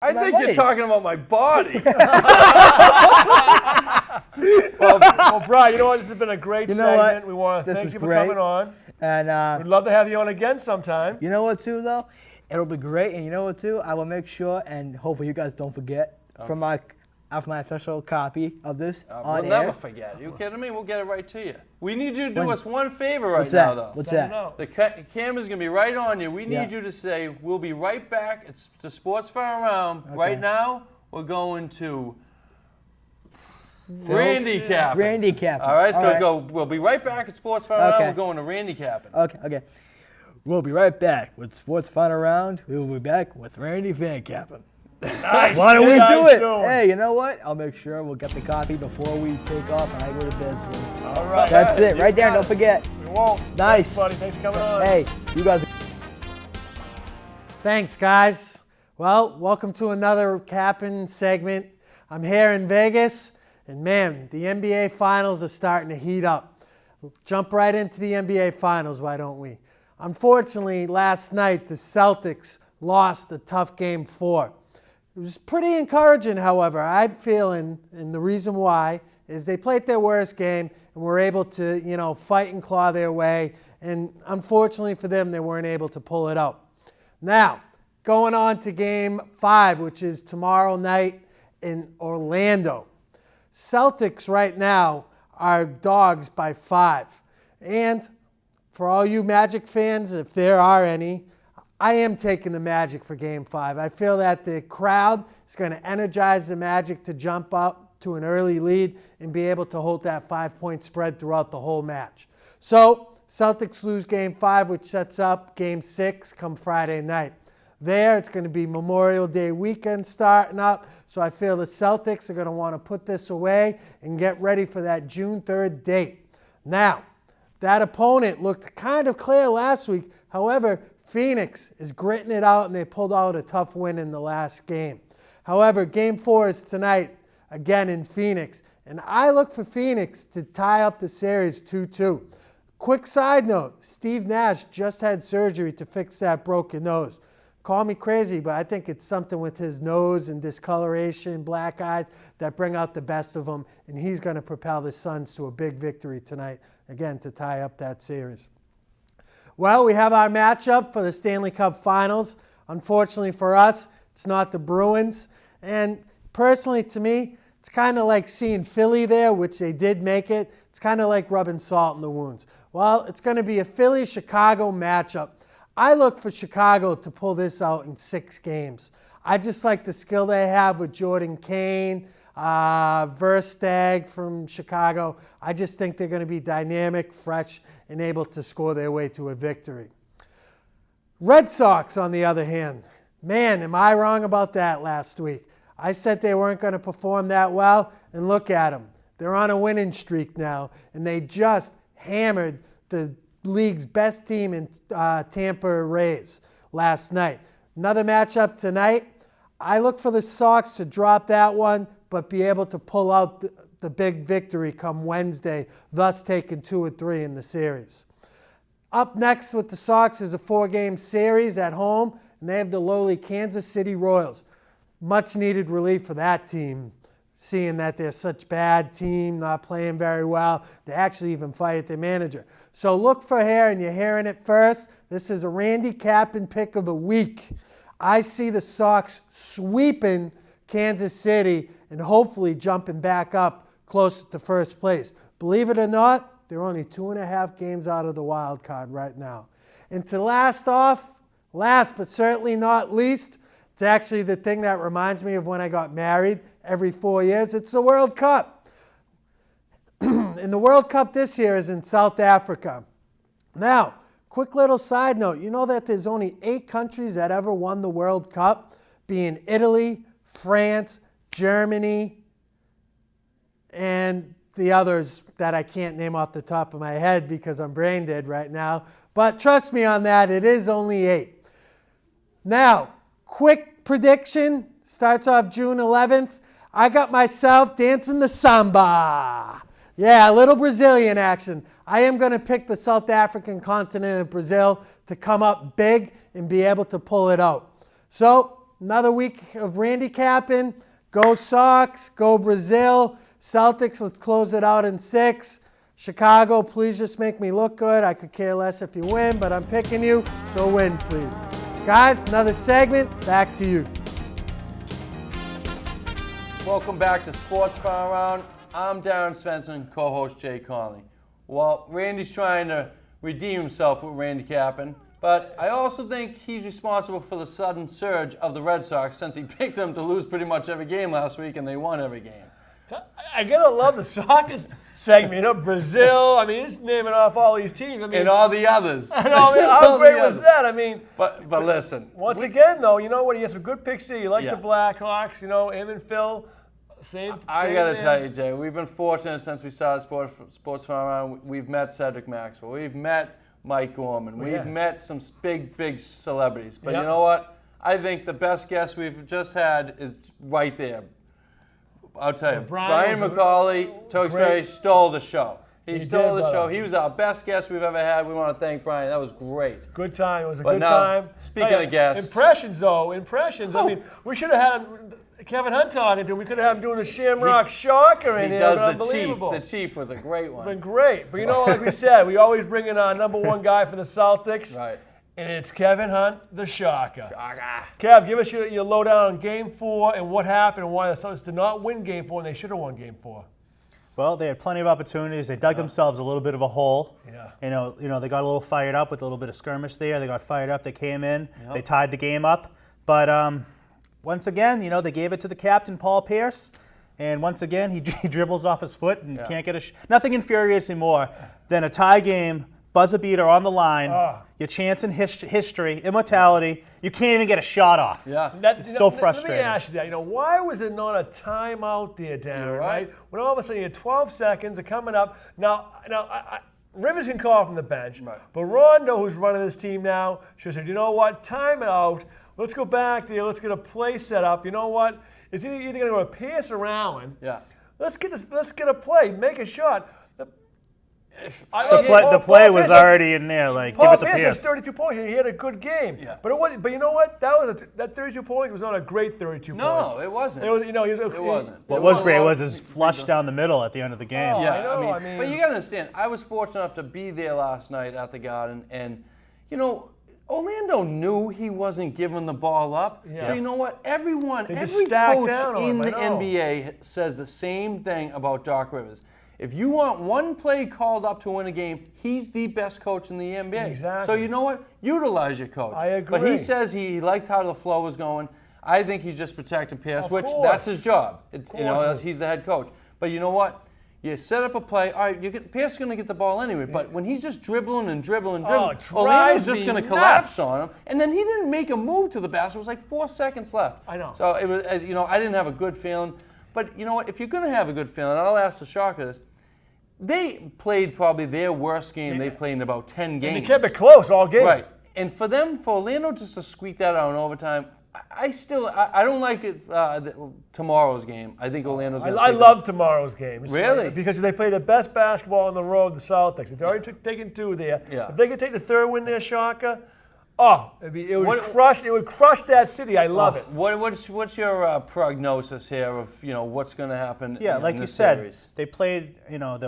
I think buddy. you're talking about my body. Well, Brian, you know what? This has been a great You know what? segment. We want to This thank was you for great. coming on. And We'd love to have you on again sometime. you know what, too, though? It'll be great. And you know what, too? I will make sure, and hopefully you guys don't forget, from my official copy of this on We'll air. never forget. You kidding me? We'll get it right to you. We need you to do When- us one favor right What's now, that? though. What's Let me that? know. The camera's going to be right on you. We need Yeah. you to say, we'll be right back. It's the Sports Far Around. Right now, we're going to Randy Capping. Randy Capping. All right, All so right. go. We'll be right back at Sports Far Around. Okay. We're going to Randy Capping. Okay. We'll be right back with Sports Fun Around. We will be back with Randy Van Cappen. Nice. Why don't we See you do guys it? soon. Hey, you know what? I'll make sure we'll get the copy before we take off and I go to bed soon. All right. That's it. You Right there. got Don't it. forget. We won't. Nice. Thanks, buddy. Thanks for coming on. Hey, you guys. Thanks, guys. Well, welcome to another Capping segment. I'm here in Vegas, and man, the NBA Finals are starting to heat up. We'll jump right into the NBA Finals, why don't we? Unfortunately, last night, the Celtics lost a tough Game 4. It was pretty encouraging, however, I'm feeling, and the reason why is they played their worst game and were able to, fight and claw their way, and unfortunately for them, they weren't able to pull it out. Now, going on to Game 5, which is tomorrow night in Orlando. Celtics right now are dogs by 5. And for all you Magic fans, if there are any, I am taking the Magic for Game 5. I feel that the crowd is going to energize the Magic to jump up to an early lead and be able to hold that 5-point spread throughout the whole match. So, Celtics lose Game 5, which sets up Game 6 come Friday night. There, it's going to be Memorial Day weekend starting up, so I feel the Celtics are going to want to put this away and get ready for that June 3rd date. Now, that opponent looked kind of clear last week. However, Phoenix is gritting it out, and they pulled out a tough win in the last game. However, Game 4 is tonight, again in Phoenix, and I look for Phoenix to tie up the series 2-2. Quick side note, Steve Nash just had surgery to fix that broken nose. Call me crazy, but I think it's something with his nose and discoloration, black eyes, that bring out the best of him, and he's going to propel the Suns to a big victory tonight, again, to tie up that series. Well, we have our matchup for the Stanley Cup Finals. Unfortunately for us, it's not the Bruins, and personally to me, it's kind of like seeing Philly there, which they did make it. It's kind of like rubbing salt in the wounds. Well, it's going to be a Philly-Chicago matchup. I look for Chicago to pull this out in 6 games. I just like the skill they have with Jordan Kane, Versteg from Chicago. I just think they're going to be dynamic, fresh, and able to score their way to a victory. Red Sox, on the other hand, man, am I wrong about that last week. I said they weren't going to perform that well, and look at them. They're on a winning streak now, and they just hammered the league's best team in Tampa Rays last night. Another matchup tonight. I look for the Sox to drop that one, but be able to pull out the big victory come Wednesday, thus taking 2 or 3 in the series. Up next with the Sox is a 4-game series at home, and they have the lowly Kansas City Royals. Much needed relief for that team, seeing that they're such a bad team, not playing very well. They actually even fired their manager. So look for here, and you're hearing it first. This is a Randy Capping pick of the week. I see the Sox sweeping Kansas City and hopefully jumping back up close to first place. Believe it or not, they're only 2.5 games out of the wild card right now. And to last but certainly not least, it's actually the thing that reminds me of when I got married every 4 years. It's the World Cup. And the World Cup this year is in South Africa. Now, quick little side note. You know that there's only 8 countries that ever won the World Cup, being Italy, France, Germany, and the others that I can't name off the top of my head because I'm brain dead right now. But trust me on that, it is only 8. Now, quick prediction, starts off June 11th. I got myself dancing the samba. Yeah, a little Brazilian action. I am going to pick the South African continent of Brazil to come up big and be able to pull it out. So, another week of Randy Capping. Go Sox, go Brazil. Celtics, let's close it out in 6. Chicago, please just make me look good. I could care less if you win, but I'm picking you, so win, please. Guys, another segment. Back to you. Welcome back to Sports Far Around. I'm Darren Svensson, co-host Jay Conley. Well, Randy's trying to redeem himself with Randy Capping, but I also think he's responsible for the sudden surge of the Red Sox since he picked them to lose pretty much every game last week, and they won every game. I gotta love the soccer segment. You know, Brazil. I mean, he's naming off all these teams. I mean, And all the others. I know, I mean, how All great the was others. that? I mean, But listen. once again, though, you know what? He has some good picks here. He likes Yeah. the Blackhawks. You know, him and Phil. Same. I gotta tell you, Jay, we've been fortunate since we started Sports Far Around. We've met Cedric Maxwell. We've met Mike Gorman. We've yeah. met some big celebrities. But Yep. you know what? I think the best guest we've just had is right there. I'll tell you, Brian Brian was McCauley, Tewksbury stole the show. He stole did, the show. brother. He was our best guest we've ever had. We want to thank Brian. That was great. Good time. It was a But good now, time. speaking Hey, of guests- impressions though, impressions. I Oh. mean, we should have had Kevin Hunt talking to him. We could have had him doing the Shamrock Shocker in He here. does but the chief. unbelievable. The chief was a great It's been one. great. But you know, like we said, we always bring in our number one guy for the Celtics. Right. And it's Kevin Hunt, the Shocker. Kev, give us your lowdown on Game 4 and what happened and why the Celtics did not win Game 4 and they should have won Game 4. Well, they had plenty of opportunities. They dug themselves a little bit of a hole. Yeah. You know, they got a little fired up with a little bit of skirmish there. They got fired up. They came in. They tied the game up. But once again, you know, they gave it to the captain, Paul Pierce. And once again, he dribbles off his foot and can't get nothing infuriates me more than a tie game, buzzer beater on the line, your chance in history, immortality. You can't even get a shot off. Yeah. It's so frustrating. Let me ask you that. You know, why was it not a timeout there, Darren? You're right. When all of a sudden you had 12 seconds, are coming up. Now, Rivers can call from the bench, Right. but Rondo, who's running this team now, should have said, you know what, timeout. Let's go back there. Let's get a play set up. You know what? It's either going to go to Pierce or Allen. Yeah. Let's get a play. Make a shot. The play was already in there. Like, Paul give it to Pierce has Pierce. 32 points. He had a good game. Yeah. But it was. But you know what? That 32 points was not a great 32 points. No, it wasn't. It was. You know, It wasn't. What It was was great a lot was of his flush down the middle at the end of the game. Oh, Yeah, I know, I mean- but you got to understand, I was fortunate enough to be there last night at the Garden, and, you know, Orlando knew he wasn't giving the ball up. Yeah. So you know what? Every just coach stacked down on in him, I the know. NBA says the same thing about Doc Rivers. If you want one play called up to win a game, he's the best coach in the NBA. Exactly. So you know what? Utilize your coach. I But agree. he says he liked how the flow was going. I think he's just protecting Pierce, Of which course. that's his job. It's, you know, course. he's the head coach. But you know what? You set up a play. All right, Pierce is going to get the ball anyway. But when he's just dribbling and dribbling, it Orlando's drives just me going to nuts. collapse on him. And then he didn't make a move to the basket. It was like 4 seconds left. I know. So it was, you know, I didn't have a good feeling. But you know what? If you're going to have a good feeling, I'll ask the Shocker this. They played probably their worst game they've played in about 10 games. He kept it close all game. Right. And for Orlando just to squeak that out in overtime, I don't like it. Tomorrow's game, I think Orlando's. Gonna I take love tomorrow's game. It's Really? like- because they play the best basketball on the road, the Celtics. They've already taken 2 there. Yeah. If they could take the 3rd win there, Shocker, it would What- crush. It would crush that city. I love it. What's your prognosis here of what's going to happen? Yeah, in like you this said, series? they played, you know, the